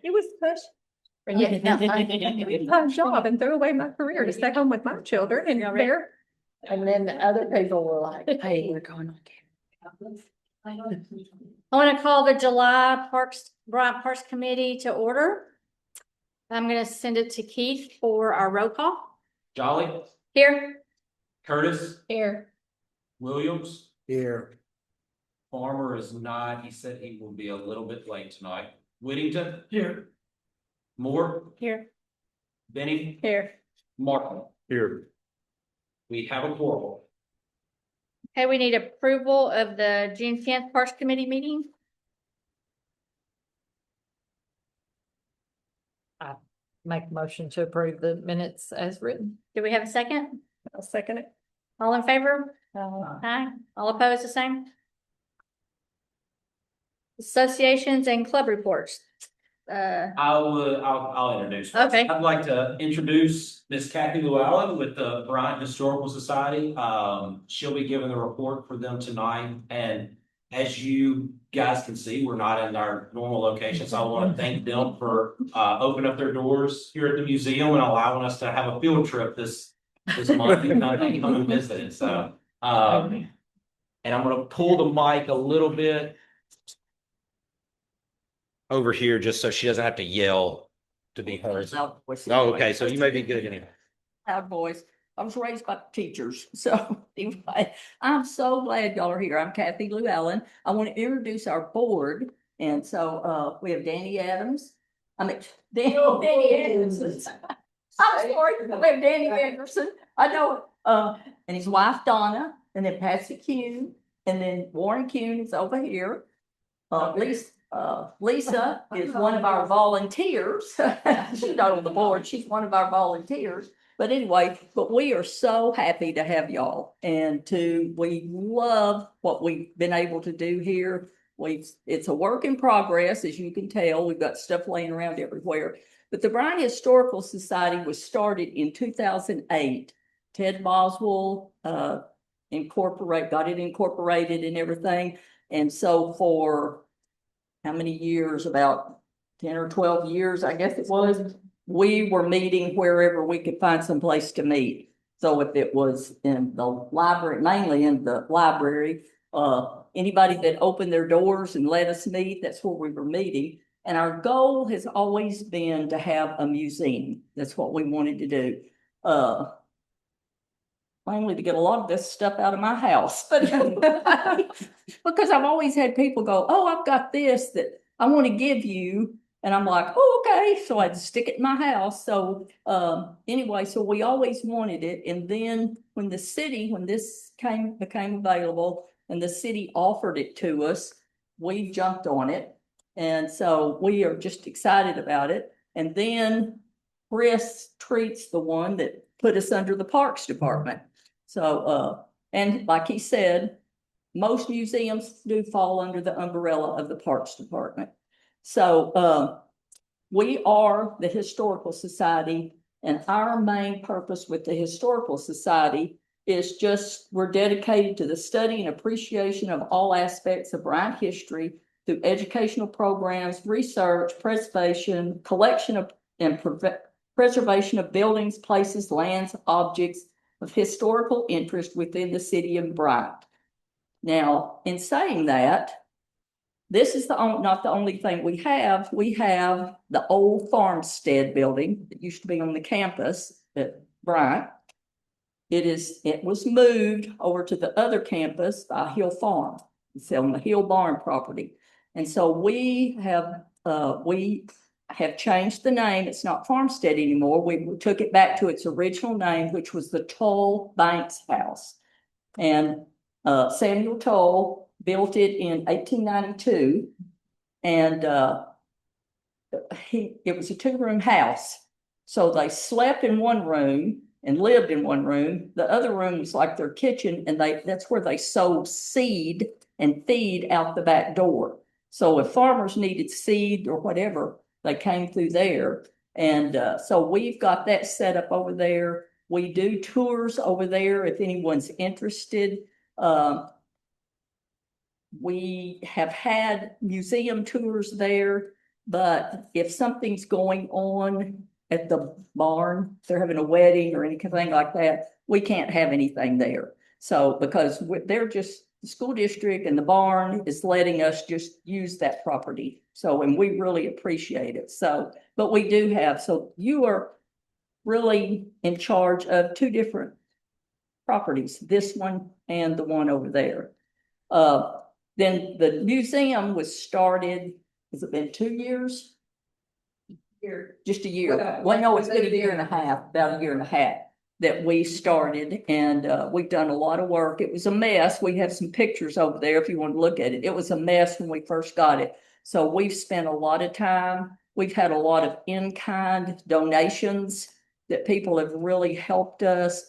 It was pushed. My job and threw away my career to stay home with my children and there. And then the other people were like, hey, we're going on camera. I want to call the July Bryant Parks Committee to order. I'm going to send it to Keith for our roll call. Jolly, Here. Curtis, Here. Williams, Here. Farmer is not, he said he will be a little bit late tonight. Whittington? Here. Moore, Here. Benny, Here. Martin. Here. We have a quorum. Okay, we need approval of the June 10th Parks Committee meeting. Make a motion to approve the minutes as written. Do we have a second? I'll second it. All in favor? Aye. All opposed, the same? Associations and club reports. I'll introduce. Okay. I'd like to introduce Miss Kathy Llewellyn with the Bryant Historical Society. She'll be giving the report for them tonight. And as you guys can see, we're not in our normal location. So I want to thank them for opening up their doors here at the museum and allowing us to have a field trip this month and come and visit it. So and I'm gonna pull the mic a little bit over here just so she doesn't have to yell to be heard. Oh, okay, so you may be good anyway. Loud voice. I was raised by teachers, so anyway, I'm so glad y'all are here. I'm Kathy Llewellyn. I want to introduce our board, and so we have Danny Adams. Danny Anderson. I'm sorry, we have Danny Anderson. I know, and his wife Donna, and then Patsy Kuhn, and then Warren Kuhn is over here. Lisa is one of our volunteers. She's not on the board. She's one of our volunteers. But anyway, we are so happy to have y'all and we love what we've been able to do here. It's a work in progress, as you can tell. We've got stuff laying around everywhere. But the Bryant Historical Society was started in 2008. Ted Boswell got it incorporated and everything. And so for how many years? About 10 or 12 years, I guess it was. We were meeting wherever we could find some place to meet. So if it was in the library, mainly in the library, anybody that opened their doors and let us meet, that's where we were meeting. And our goal has always been to have a museum. That's what we wanted to do. Mainly to get a lot of this stuff out of my house, but because I've always had people go, oh, I've got this that I want to give you. And I'm like, oh, okay. So I'd stick it in my house. So anyway, so we always wanted it. And then when this became available and the city offered it to us, we jumped on it. And so we are just excited about it. And then Chris Treat's the one that put us under the Parks Department. So, and like he said, most museums do fall under the umbrella of the Parks Department. So we are the Historical Society, and our main purpose with the Historical Society is we're dedicated to the study and appreciation of all aspects of Bryant history through educational programs, research, preservation, collection of, and preservation of buildings, places, lands, objects of historical interest within the city of Bryant. Now, in saying that, this is not the only thing we have. We have the old farmstead building that used to be on the campus at Bryant. It was moved over to the other campus by Hill Farm. It's on the Hill Barn property. And so we have changed the name. It's not Farmstead anymore. We took it back to its original name, which was the Toll Banks House. And Samuel Toll built it in 1892, and it was a 2-room house. So they slept in one room and lived in one room. The other room was like their kitchen, and that's where they sowed seed and feed out the back door. So if farmers needed seed or whatever, they came through there. And so we've got that set up over there. We do tours over there if anyone's interested. We have had museum tours there. But if something's going on at the barn, if they're having a wedding or anything like that, we can't have anything there. So because they're just, the school district and the barn is letting us just use that property. So, and we really appreciate it. So, but we do have, so you are really in charge of two different properties, this one and the one over there. Then the museum was started, has it been 2 years? Just a year. Well, no, it's been a year and a half, about a year and a half that we started, and we've done a lot of work. It was a mess. We have some pictures over there if you want to look at it. It was a mess when we first got it. So we've spent a lot of time. We've had a lot of in-kind donations that people have really helped us.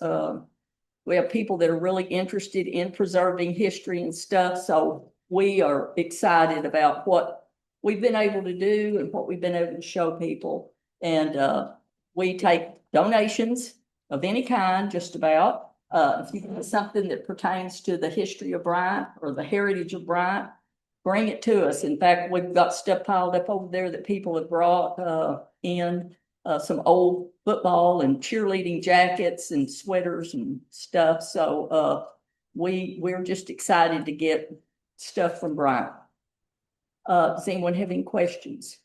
We have people that are really interested in preserving history and stuff. So we are excited about what we've been able to do and what we've been able to show people. And we take donations of any kind, just about. If you have something that pertains to the history of Bryant or the heritage of Bryant, bring it to us. In fact, we've got stuff piled up over there that people have brought in. Some old football and cheerleading jackets and sweaters and stuff. So we're just excited to get stuff from Bryant. Does anyone have any questions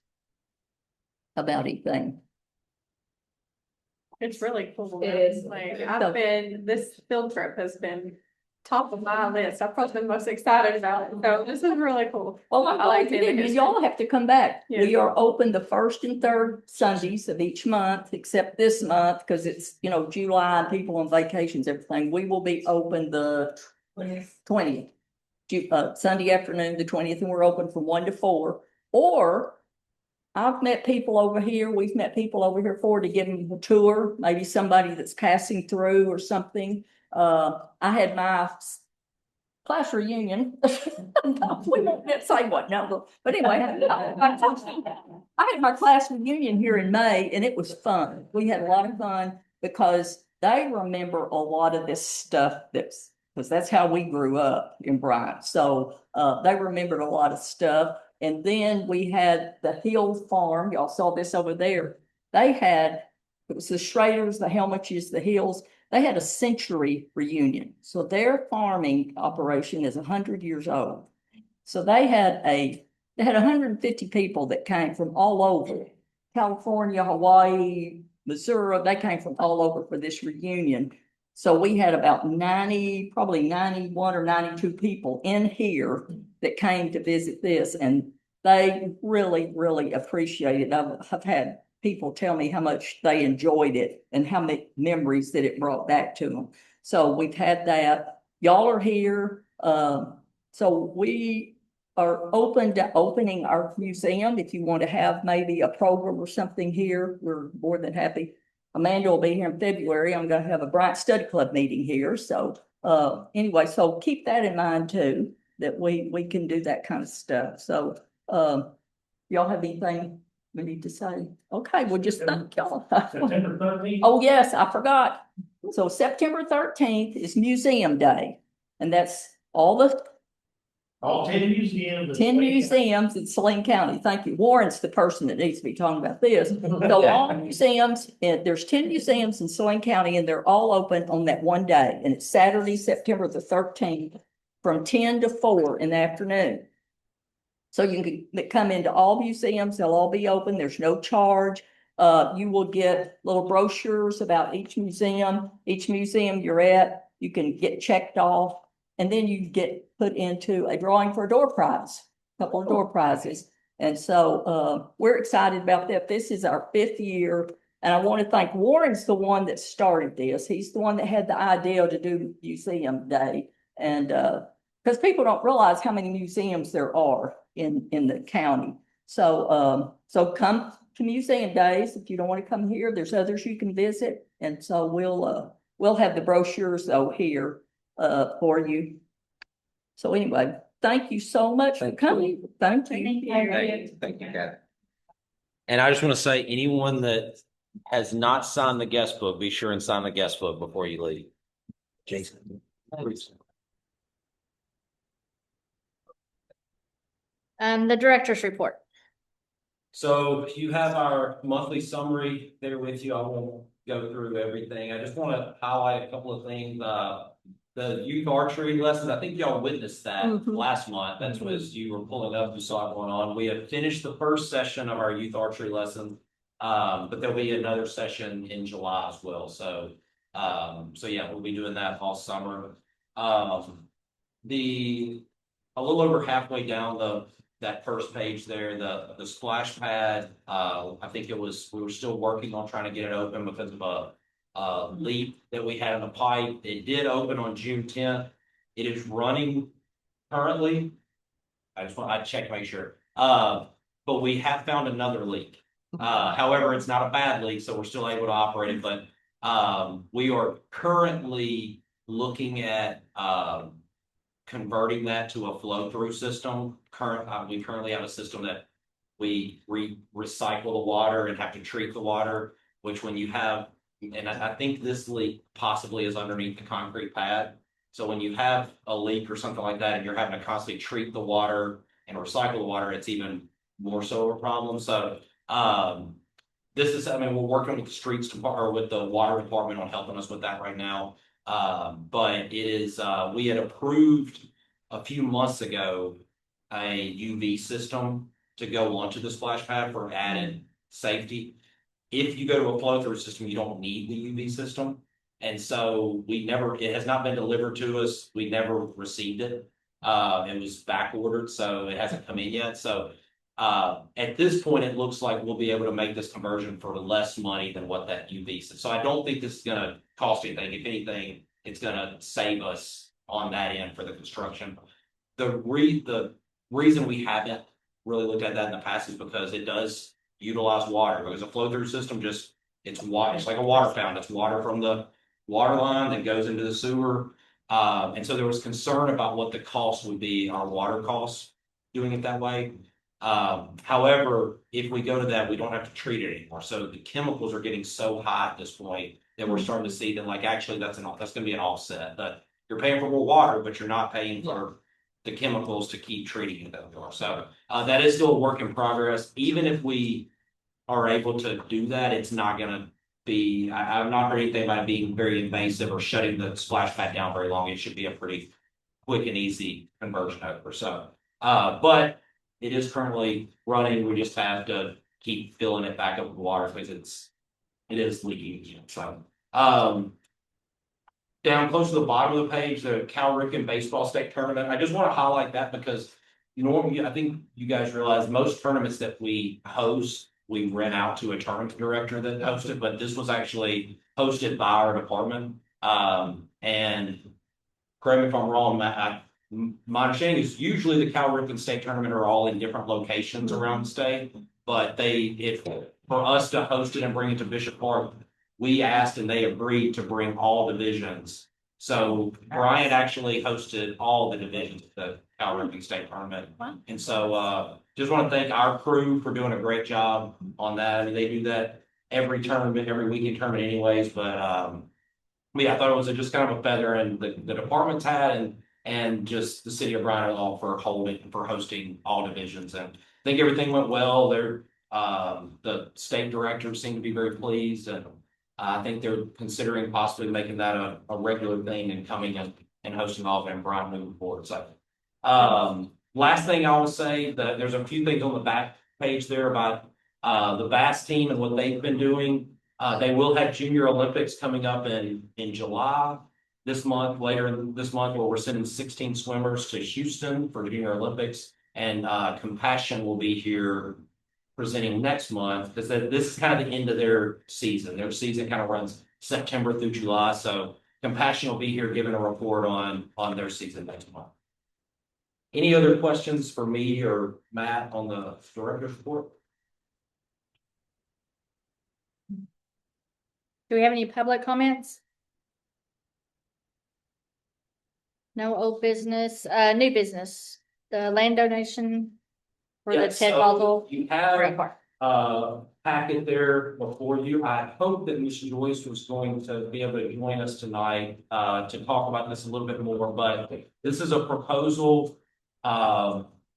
about anything? It's really cool. It is. Like, So- this field trip has been top of my list. I've probably been most excited about it. So this is really cool. Well, I'm I like glad you the did, and history. y'all have to come back. Yeah. We are open the first and third Sundays of each month, except this month, because it's, you know, July and people on vacations, everything. We will be open the 20th. Sunday afternoon, the 20th, and we're open from 1 to 4. Or I've met people over here, we've met people over here to give them a tour, maybe somebody that's passing through or something. I had my class reunion. We won't say what number, but anyway, I had my class reunion here in May and it was fun. We had a lot of fun because they remember a lot of this stuff because that's how we grew up in Bryant. So they remembered a lot of stuff. And then we had the Hill Farm. Y'all saw this over there. It was the Schraders, the Helmiches, the Hills. They had a century reunion. So their farming operation is 100 years old. So they had 150 people that came from all over, California, Hawaii, Missouri. They came from all over for this reunion. So we had about 90, probably 91 or 92 people in here that came to visit this, and they really, really appreciate it. I've had people tell me how much they enjoyed it and how many memories that it brought back to them. So we've had that. Y'all are here. So we are open to opening our museum. If you want to have maybe a program or something here, we're more than happy. Amanda will be here in February. I'm going to have a Bryant Study Club meeting here. So anyway, so keep that in mind too, that we can do that kind of stuff. So y'all have anything we need to say? Okay, well, just thank y'all. September 13th. Oh, yes, I forgot. So September 13th is Museum Day. And that's all 10 museums. 10 museums in Saline County. Thank you. Warren's the person that needs to be talking about this. So all museums, and there's 10 museums in Saline County, and they're all open on that one day. And it's Saturday, September the 13th, from 10 to 4 in the afternoon. So you can come into all museums. They'll all be open. There's no charge. You will get little brochures about each museum you're at. You can get checked off. And then you get put into a drawing for a door prize, a couple of door prizes. And so we're excited about that. This is our 5th year. And I want to thank Warren's the one that started this. He's the one that had the idea to do Museum Day. And because people don't realize how many museums there are in the county. So so come to Museum Days. If you don't want to come here, there's others you can visit. And so we'll have the brochures though here for you. So anyway, thank you so much for coming. Thank you. Thank you, Kathy. And I just want to say, anyone that has not signed the guest book, be sure and sign the guest book before you leave. Jason. The director's report. So you have our monthly summary there with you. I won't go through everything. I just want to highlight a couple of things. The youth archery lessons, I think y'all witnessed that Mhm. last month. That's what you were pulling up, you saw it going on. We have finished the first session of our youth archery lesson. But there'll be another session in July as well. So yeah, we'll be doing that all summer. A little over halfway down that first page there, the splash pad, I think we were still working on trying to get it open because of a leak that we had in the pipe. It did open on June 10th. It is running currently. I check to make sure. But we have found another leak. However, it's not a bad leak, so we're still able to operate it, but we are currently looking at converting that to a flow-through system. We currently have a system that we recycle the water and have to treat the water, which when you have, and I think this leak possibly is underneath the concrete pad. So when you have a leak or something like that, and you're having to constantly treat the water and recycle the water, it's even more so a problem. So this is, I mean, we're working with the streets department or with the water department on helping us with that right now. But it is, we had approved a few months ago a UV system to go onto the splash pad for added safety. If you go to a flow through system, you don't need the UV system. And so it has not been delivered to us. We never received it. It was back ordered, so it hasn't come in yet. So at this point, it looks like we'll be able to make this conversion for less money than what that UV is. So I don't think this is gonna cost anything. If anything, it's gonna save us on that end for the construction. The reason we haven't really looked at that in the past is because it does utilize water, because a flow through system it's water, it's like a water fountain. It's water from the water line that goes into the sewer. And so there was concern about what the cost would be, our water costs, doing it that way. However, if we go to that, we don't have to treat it anymore. So the chemicals are getting so high at this point that we're starting to see that, like, actually that's going to be an offset. But you're paying for more water, but you're not paying for the chemicals to keep treating it anymore. So that is still a work in progress. Even if we are able to do that, it's not going to be. I've not heard anything about it being very invasive or shutting the splash pad down very long. It should be a pretty quick and easy conversion over. So, but it is currently running. We just have to keep filling it back up with water because it is leaking. So, down close to the bottom of the page, the Cal Ripken baseball state tournament. I just want to highlight that because normally, I think you guys realize most tournaments that we host, we rent out to a tournament director that hosted, but this was actually hosted by our department. And correct me if I'm wrong, Matt, my understanding is usually the Cal Ripken State Tournament are all in different locations around the state, but for us to host it and bring it to Bishop Park, we asked and they agreed to bring all divisions. So Brian actually hosted all the divisions of the Cal Ripken State Tournament. And so just want to thank our crew for doing a great job on that. I mean, they do that every tournament, every weekend tournament anyways, but yeah, I thought it was just kind of a feather in the department's hat and just the city of Bryan all for hosting all divisions. And I think everything went well. The state directors seem to be very pleased, and I think they're considering possibly making that a regular thing and coming and hosting all of it in Bryan moving forward. So last thing I will say that there's a few things on the back page there about the Bass team and what they've been doing. They will have Junior Olympics coming up in July later this month, where we're sending 16 swimmers to Houston for Junior Olympics, and Compassion will be here presenting next month because this is kind of the end of their season. Their season kind of runs September through July, so Compassion will be here giving a report on their season next month. Any other questions for me or Matt on the director's report? Do we have any public comments? No old business, new business, the land donation for the Yes, Ted so Boswell. you have packet there before you. I hope that Ms. Joyce was going to be able to join us tonight to talk about this a little bit more, but this is a proposal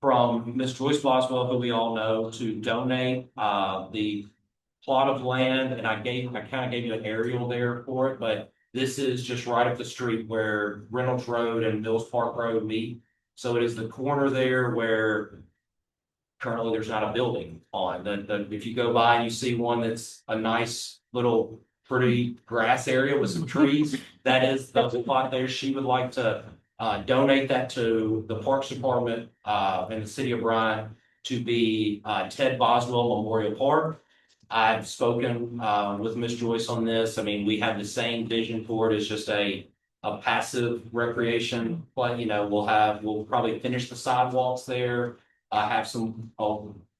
from Miss Joyce Boswell, who we all know, to donate, the plot of land, and I kind of gave you an aerial there for it, but this is just right up the street where Reynolds Road and Mills Park Road meet. So it is the corner there where currently there's not a building on. If you go by and you see one that's a nice little pretty grass area with some trees, that is the plot there. She would like to donate that to the Parks Department in the city of Bryant to be Ted Boswell Memorial Park. I've spoken with Miss Joyce on this. I mean, we have the same vision for it. It's just a passive recreation. But we'll probably finish the sidewalks there. Have some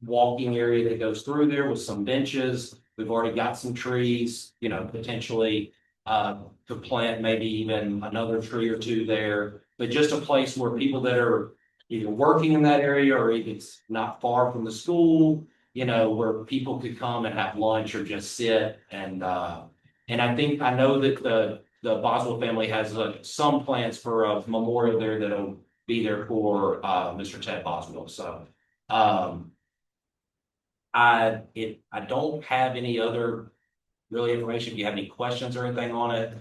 walking area that goes through there with some benches. We've already got some trees, potentially to plant maybe even another tree or two there. But just a place where people that are either working in that area or if it's not far from the school, where people could come and have lunch or just sit. And I know that the Boswell family has some plans for a memorial there that'll be there for Mr. Ted Boswell. So I don't have any other really information. If you have any questions or anything on it,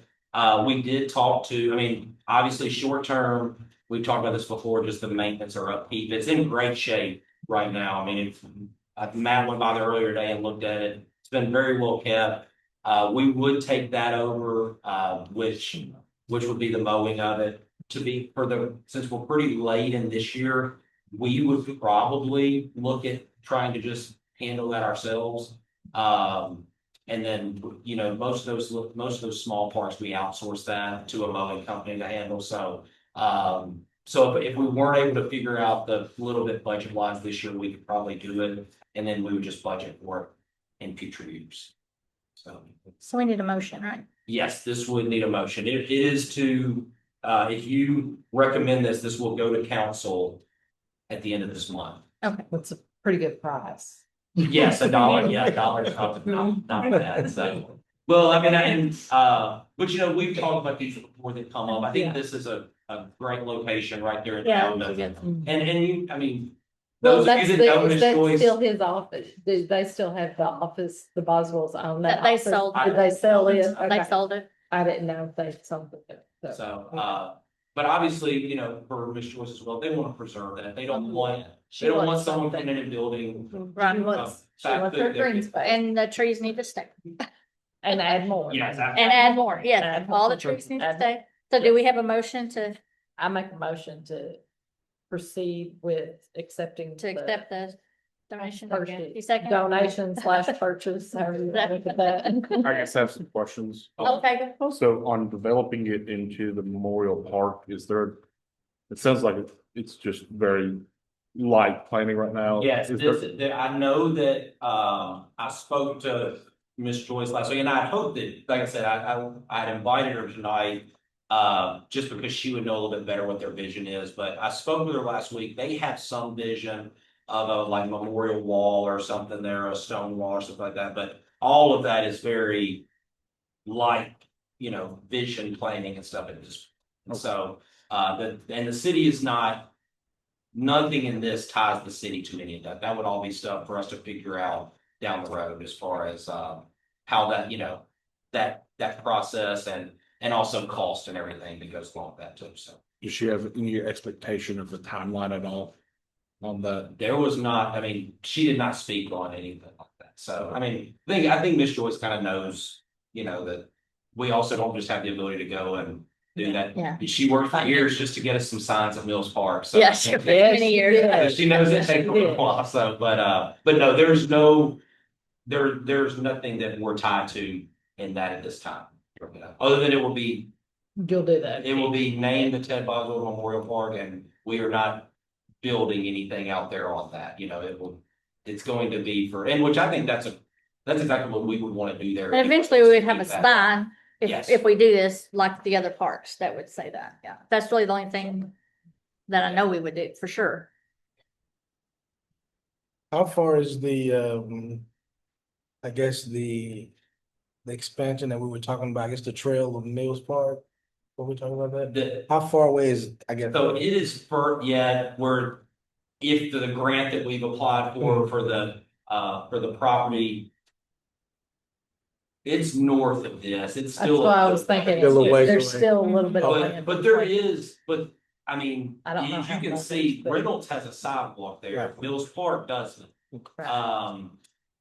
we did talk to. I mean, obviously, short term, we've talked about this before. Just the maintenance or upkeep. It's in great shape right now. I mean, Matt went by there earlier today and looked at it. It's been very well kept. We would take that over, which would be the mowing of it. Since we're pretty late in this year, we would probably look at trying to just handle that ourselves. And then, most of those small parks, we outsource that to a mowing company to handle. So, if we weren't able to figure out the little bit budget wise this year, we could probably do it. And then we would just budget for it in future years. So we need a motion, right? Yes, this would need a motion. It is to, if you recommend this will go to council at the end of this month. Okay. That's a pretty good price. Yes, $1. Yeah, $1 is not bad. So, well, I mean, but we've talked about these before they come up. I think this is a great location right there in town. And I mean, Well, those of you that know Miss that's Joyce. still his office. Do they still have the office, the Boswells own that? That they office? sold. Did they sell it? They Okay. sold it. I didn't know if they sold it. So, but obviously, for Miss Joyce as well, they want to preserve that. They don't want, She they don't want wants someone something. coming in a building. Right. She wants Fact her that green they're- space And the trees need to stay. and add more. Yes, And add more, yes, Add all the more. trees need to Add- stay. So do we have a motion to I make a motion to proceed with accepting. accept the donation? Purchase. You second? Donation / purchase, however you want to look at that. I guess I have some questions. Okay, go. So on developing it into the memorial park, it sounds like it's just very light planning right now. Yes, Is there- I know that, I spoke to Miss Joyce last week, and I hope that, like I said, I'd invited her tonight. Just because she would know a little bit better what their vision is, but I spoke with her last week. They have some vision of a memorial wall or something there, a stone wall or something like that, but all of that is very light, vision planning and stuff. And so, the city is not, nothing in this ties the city to any of that. That would all be stuff for us to figure out down the road as far as, how that, that process and also cost and everything that goes along with that too. So Does she have any expectation of the timeline at all on that? there was not, I mean, she did not speak on anything like that. So, I mean, I think Miss Joyce kind of knows, that we also don't just have the ability to go and do that. Yeah. She worked for years just to get us some signs at Mills Park. So Yes, I think Yes, many she years. did. she knows it Yes, takes she a little did. while. So, but no, there's nothing that we're tied to in that at this time. Other than it will be You'll do that. named the Ted Boswell Memorial Park, and we are not building anything out there on that, it's going to be and which I think that's exactly what we would want to do there. And eventually we would have a Keep that. sign, Yes. if we do this, like the other parks, that would say that, yeah. That's really the only thing that I know we would do, for sure. How far is I guess the expansion that we were talking about, I guess the trail of Mills Park? What we talking about that? The- How far away is, I guess? So it is we're if the grant that we've applied for the property. It's north of this, it's That's still. why I was thinking, Still a ways there's away. still a little bit of But, land. but there is, but, I mean, I don't know as you how can much see, it's, but- Reynolds has a sidewalk there, Right. Mills Park doesn't. Right.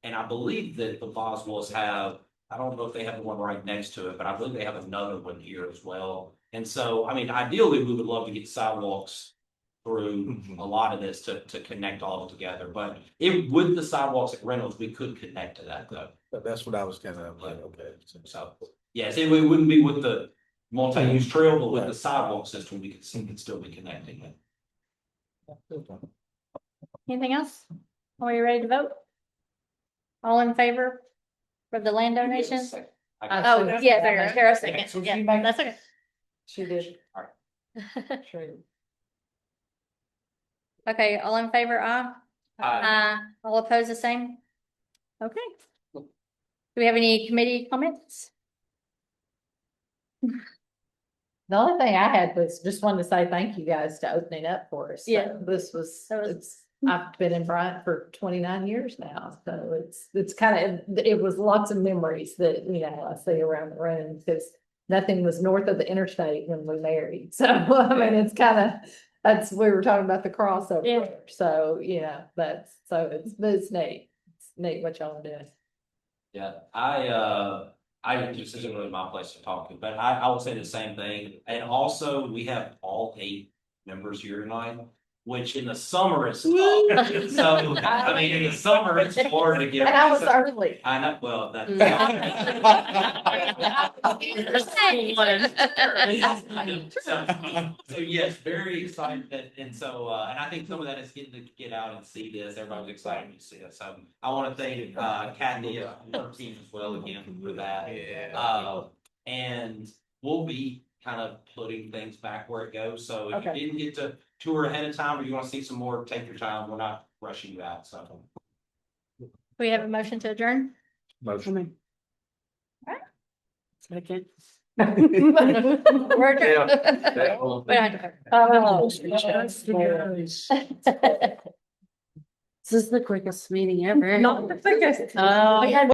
And I believe that the Boswells have, I don't know if they have the one right next to it, but I believe they have another one here as well. And so, I mean, ideally, we would love to get sidewalks through a lot of this to connect all together, but with the sidewalks at Reynolds, we could connect to that though. But that's what I was kind of like, okay. So, yes, it wouldn't be with the multi-use trail, but with the sidewalk system, we could still be connecting it. Anything else? Are you ready to vote? All in favor for the land donation? Oh, yeah, there, a second. Did Yeah, you make- that's okay. She did. Alright. True. Okay, all in favor, aye? All opposed, the same? Okay. Do we have any committee comments? The only thing I had was just wanted to say thank you guys to opening up for us. So Yeah. This was, That was- it's, I've been in Bryant for 29 years now, so it's kind of, it was lots of memories that, you know, I see around the room, because nothing was north of the interstate when we married, so, I mean, it's kind of, we were talking about the crossover. Yeah. there. So, you know, it's neat. It's neat what y'all are doing. Yeah, this isn't really my place to talk to, but I will say the same thing. And also, we have all 8 members here tonight, which in the summer is tough. So, I mean, in the summer, it's hard to get. And I was early. I know, well, that. So yes, very excited, and so, and I think some of that is getting to get out and see this, everybody's excited to see it, so I wanna thank, Kathy, and her team as well again for that. And we'll be kind of putting things back where it goes, so if you Okay. didn't get to tour ahead of time, or you wanna see some more, take your time, we're not rushing you out, so. We have a motion to adjourn? Motion. Second. We're adjourned. We don't have to- Oh. This is the quickest meeting ever. Not the quickest. We had